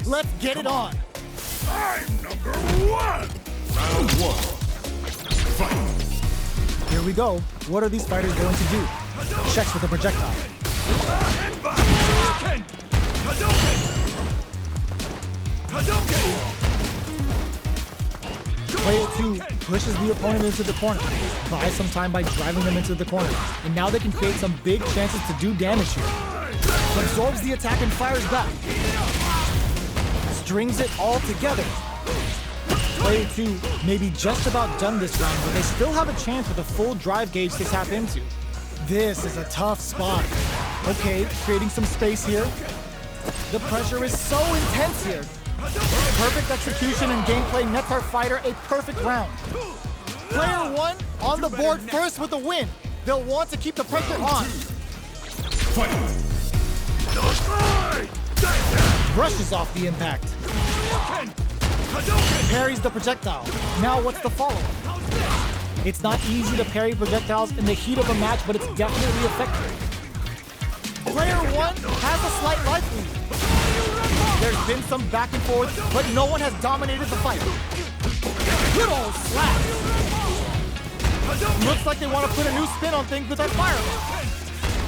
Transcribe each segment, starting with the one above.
Let's get it on. I'm number one! Round one. Fight! Here we go. What are these fighters going to do? Checks with a projectile. Hadouken! Hadouken! Player 2 pushes the opponent into the corner, buys some time by driving them into the corner, and now they can create some big chances to do damage here. Absorbs the attack and fires back. Strings it all together. Player 2 may be just about done this round, but they still have a chance with a full drive gauge to tap into. This is a tough spot. Okay, creating some space here. The pressure is so intense here. Perfect execution and gameplay nets our fighter a perfect round. Player 1 on the board first with a win. They'll want to keep the pressure on. Fight! Brushes off the impact. Parries the projectile. Now what's the follow-up? It's not easy to parry projectiles in the heat of a match, but it's definitely effective. Player 1 has a slight life lead. There's been some back and forth, but no one has dominated the fight. Good old slap. Looks like they want to put a new spin on things with that fire.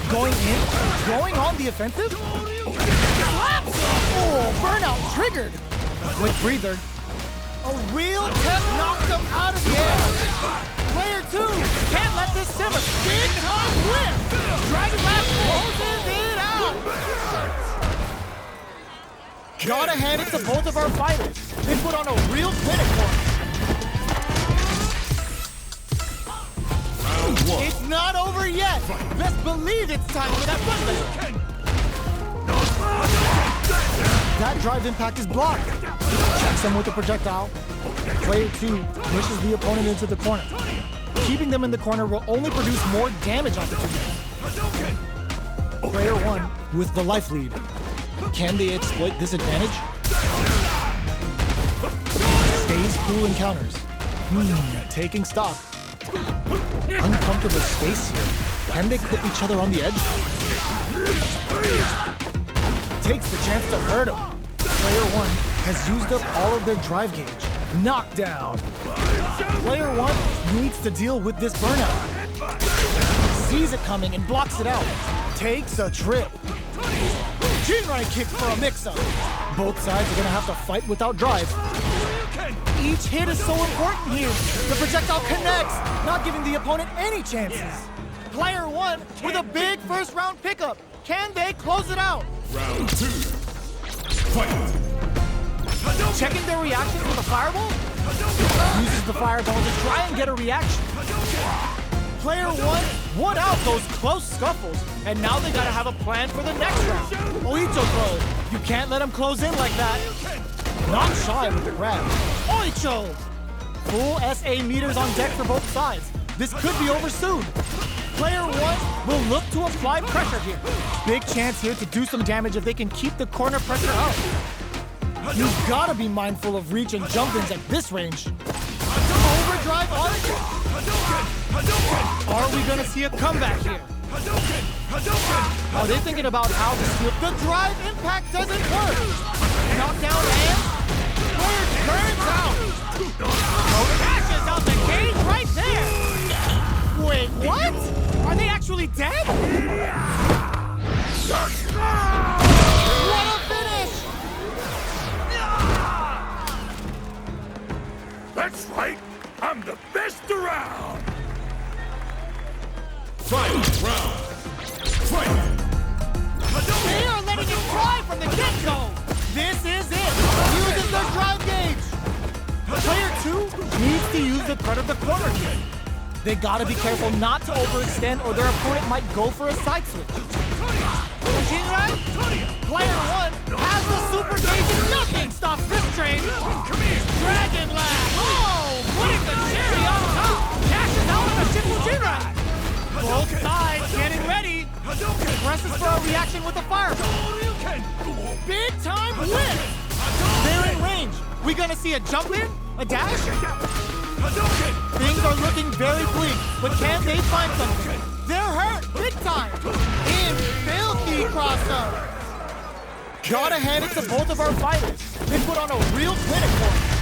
Going in, going on the offensive. Oh, burnout triggered. Quick breather. A real test knocked them out of the air. Player 2 can't let this simmer. Big time win. Dragon Blast closes it out. Gotta hand it to both of our fighters. They put on a real clinic for us. Round one. It's not over yet. Best believe it's time for that footlift. That drive impact is blocked. Checks him with a projectile. Player 2 pushes the opponent into the corner. Keeping them in the corner will only produce more damage opportunities. Player 1 with the life lead. Can they exploit this advantage? Stays cool in counters. Taking stock. Uncomfortable space here. Can they put each other on the edge? Takes the chance to hurt him. Player 1 has used up all of their drive gauge. Knockdown. Player 1 needs to deal with this burnout. Sees it coming and blocks it out. Takes a trip. Jinrai kick for a mix-up. Both sides are gonna have to fight without drive. Each hit is so important here. The projectile connects, not giving the opponent any chances. Player 1 with a big first round pickup. Can they close it out? Round 2. Fight! Checking their reactions with a fireball? Uses the fireball to try and get a reaction. Player 1 won out those close scuffles, and now they gotta have a plan for the next round. Oicho throw. You can't let him close in like that. Not shy with the grab. Oicho! Full SA meters on deck for both sides. This could be over soon. Player 1 will look to apply pressure here. Big chance here to do some damage if they can keep the corner pressure up. You've gotta be mindful of reach and jump-ins at this range. Overdrive on it. Are we gonna see a comeback here? Are they thinking about how to steal? The drive impact doesn't work. Knockdown and player turns out. Crashes out the gate right there. Wait, what? Are they actually dead? What a finish! That's right! I'm the best around! Fight round! Fight! They are letting it fly from the get-go! This is it! Uses their drive gauge! Player 2 needs to use the cut of the corner here. They gotta be careful not to overextend or their opponent might go for a side switch. Jinrai? Player 1 has the super gauge and nothing stops this train! Dragon Lash! Oh! Putting the cherry on top! Cashes out on a Shifu Jinrai! Both sides getting ready! Presses for a reaction with a fireball! Big time win! They're in range! We gonna see a jump in? A dash? Things are looking very bleak, but can they find something? They're hurt big time! In filthy crossover! Gotta hand it to both of our fighters. They put on a real clinic for us.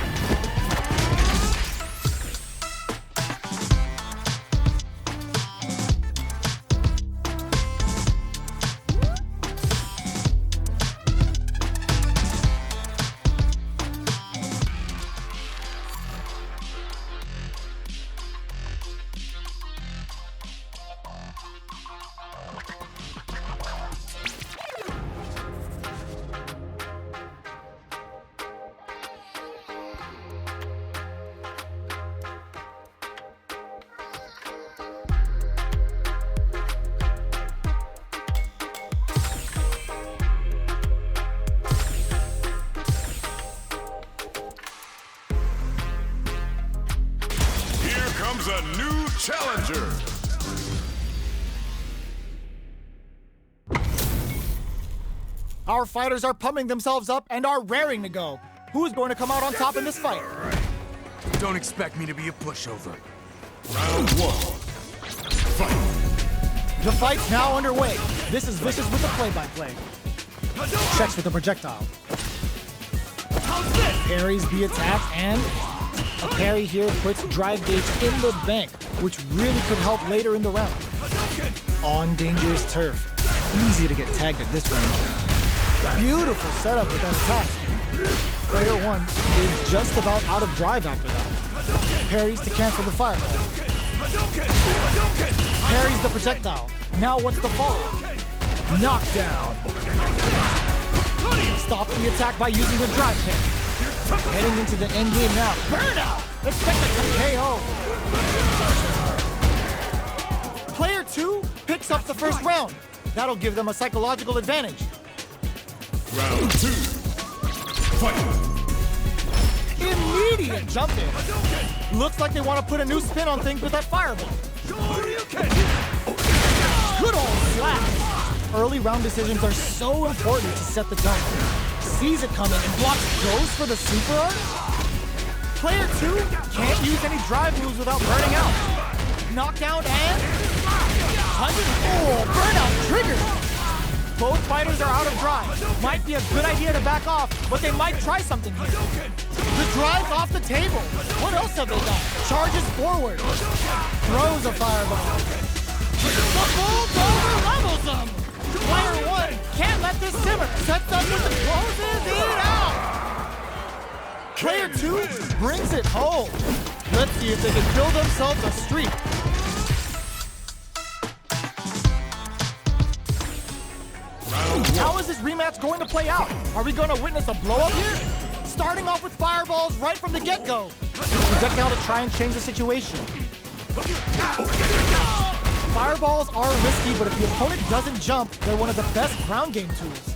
Comes a new challenger. Our fighters are pumping themselves up and are raring to go. Who's going to come out on top in this fight? Don't expect me to be a pushover. Round one. Fight. The fight's now underway. This is Vicious with the play-by-play. Checks with the projectile. Parries the attack, and a parry here puts Drive Gauge in the bank, which really could help later in the round. On dangerous turf. Easy to get tagged at this range. Beautiful setup with that attack. Player one is just about out of drive after that. Parries to cancel the fireball. Parries the projectile. Now what's the follow? Knockdown. Stop the attack by using the drive kick. Heading into the end game now. Burnout! Expected to KO. Player two picks up the first round. That'll give them a psychological advantage. Round two. Fight. Immediate jump in. Looks like they want to put a new spin on things with that fireball. Good old slap. Early round decisions are so important to set the tone. Sees it coming and blocks, goes for the super art. Player two can't use any drive moves without burning out. Knockdown and 100. Burnout triggered. Both fighters are out of drive. Might be a good idea to back off, but they might try something here. The drive's off the table. What else have they done? Charges forward. Throws a fireball. The bulldozer levels them. Player one can't let this simmer. Sets up with the closes it out. Player two brings it home. Let's see if they can build themselves a streak. How is this rematch going to play out? Are we going to witness a blow-up here? Starting off with fireballs right from the get-go. Projectile to try and change the situation. Fireballs are risky, but if the opponent doesn't jump, they're one of the best ground game tools.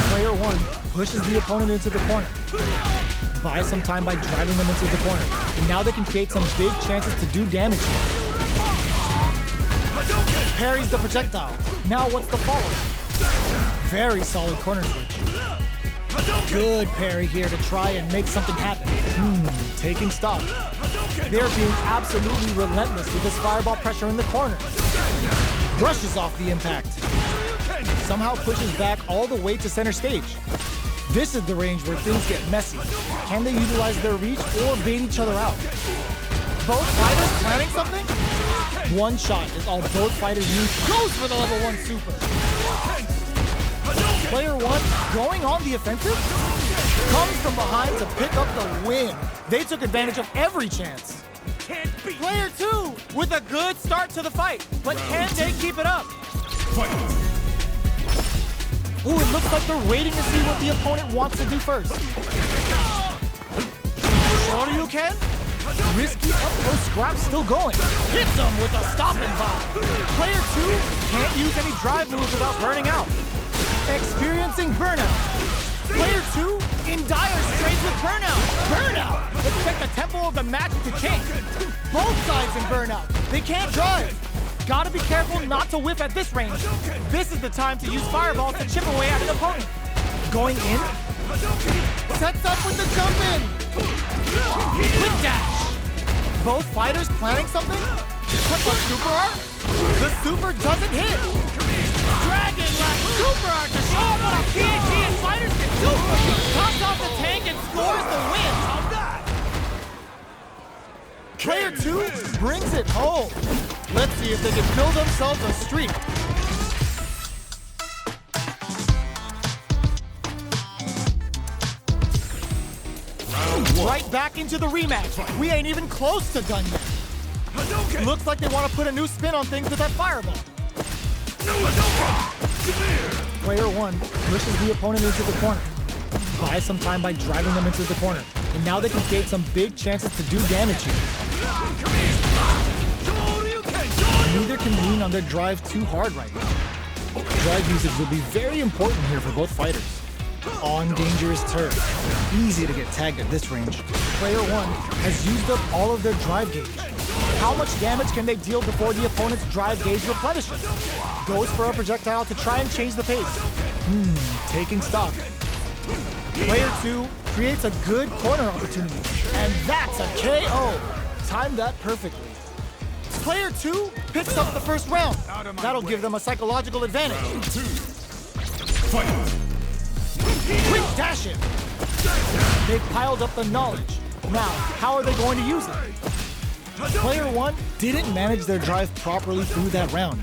Player one pushes the opponent into the corner. Buys some time by driving them into the corner. And now they can create some big chances to do damage here. Parries the projectile. Now what's the follow-up? Very solid corner switch. Good parry here to try and make something happen. Taking stock. They're being absolutely relentless with this fireball pressure in the corner. Brushes off the impact. Somehow pushes back all the way to center stage. This is the range where things get messy. Can they utilize their reach or bait each other out? Both fighters planning something? One shot is all both fighters need. Goes for the level 1 super. Player one going on the offensive? Comes from behind to pick up the win. They took advantage of every chance. Player two with a good start to the fight, but can they keep it up? Ooh, it looks like they're waiting to see what the opponent wants to do first. Shoryuken? Risky up-close scrap still going. Hits them with a stopping bomb. Player two can't use any drive moves without burning out. Experiencing burnout. Player two in dire straits with burnout. Burnout! Expect the tempo of the match to change. Both sides in burnout. They can't drive. Gotta be careful not to whiff at this range. This is the time to use fireballs to chip away at an opponent. Going in. Sets up with the jump in. Quick dash. Both fighters planning something? What's a super art? The super doesn't hit. Dragon Last Super Art to show what a PhD in fighting Tops off the tank and scores the win. Player 2 brings it home. Let's see if they can build themselves a streak. Right back into the rematch. We ain't even close to done yet. Looks like they want to put a new spin on things with that fireball. Player 1 pushes the opponent into the corner. Buys some time by driving them into the corner. And now they can create some big chances to do damage here. Neither can lean on their drive too hard right now. Drive usage will be very important here for both fighters. On dangerous turf. Easy to get tagged at this range. Player 1 has used up all of their drive gauge. How much damage can they deal before the opponent's drive gauge replenishes? Goes for a projectile to try and change the pace. Taking stock. Player 2 creates a good corner opportunity. And that's a KO. Timed that perfectly. Player 2 picks up the first round. That'll give them a psychological advantage. Quick dash in. They've piled up the knowledge. Now, how are they going to use it? Player 1 didn't manage their drive properly through that round.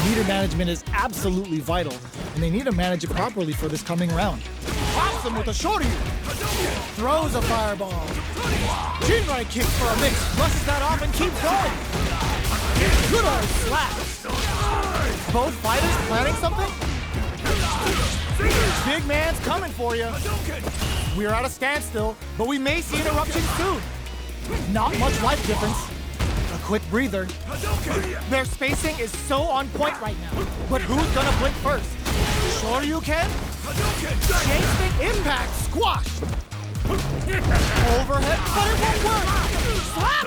Meter management is absolutely vital, and they need to manage it properly for this coming round. Pops him with a Shoryu. Throws a fireball. Jinrai kicks for a mix. Flushes that off and keeps going. Good old slaps. Both fighters planning something? Big man's coming for you. We're at a standstill, but we may see an eruption soon. Not much life difference. A quick breather. Their spacing is so on point right now. But who's gonna blink first? Shoryuken? Chasing impact squashed. Overhead, but it won't work. Slap!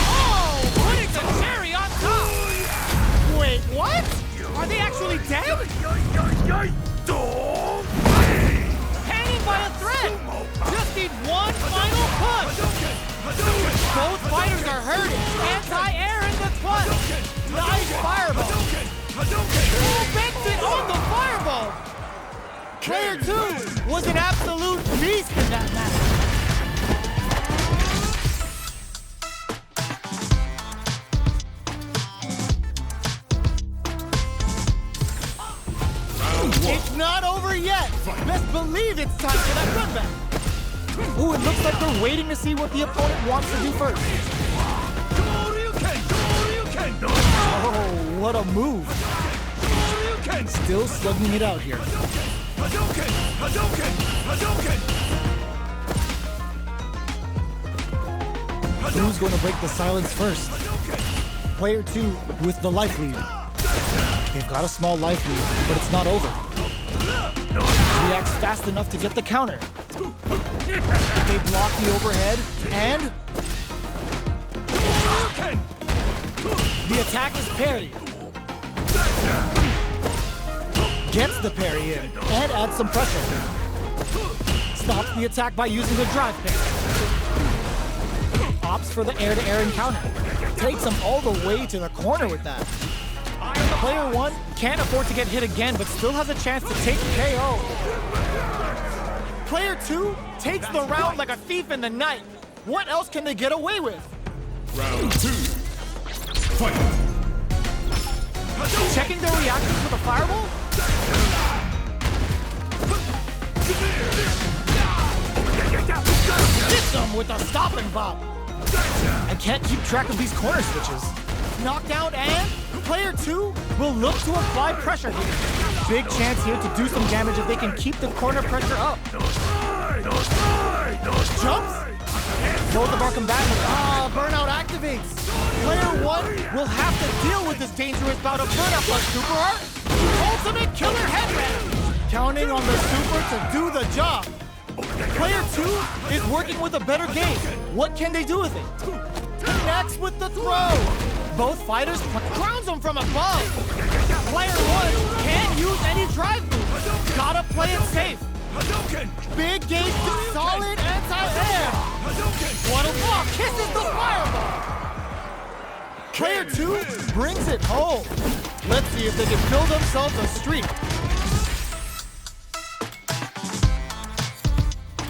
Oh, putting the cherry on top. Wait, what? Are they actually dead? Hanging by a thread. Just need one final push. Both fighters are hurting. Anti-air in the clutch. Nice fireball. Who baked it on the fireball? Player 2 was an absolute beast in that match. It's not over yet. Best believe it's time for that run back. Ooh, it looks like they're waiting to see what the opponent wants to do first. Oh, what a move. Still slugging it out here. Who's going to break the silence first? Player 2 with the life lead. They've got a small life lead, but it's not over. Reacts fast enough to get the counter. They block the overhead, and the attack is parried. Gets the parry in, and adds some pressure. Stops the attack by using the drive parry. Opts for the air-to-air encounter. Takes him all the way to the corner with that. Player 1 can't afford to get hit again, but still has a chance to take KO. Player 2 takes the round like a thief in the night. What else can they get away with? Round 2. Fight. Checking their reactions with a fireball? Hits them with a stop and bop. I can't keep track of these corner switches. Knockdown, and player 2 will look to apply pressure here. Big chance here to do some damage if they can keep the corner pressure up. Jumps. Both of our combatants. Burnout activates. Player 1 will have to deal with this dangerous bout of burnout plus super art. Ultimate killer headband. Counting on the super to do the job. Player 2 is working with a better game. What can they do with it? Connects with the throw. Both fighters grounds them from above. Player 1 can't use any drive moves. Gotta play it safe. Big gauge, solid anti-air. What a walk, kisses the fireball. Player 2 brings it home. Let's see if they can build themselves a streak.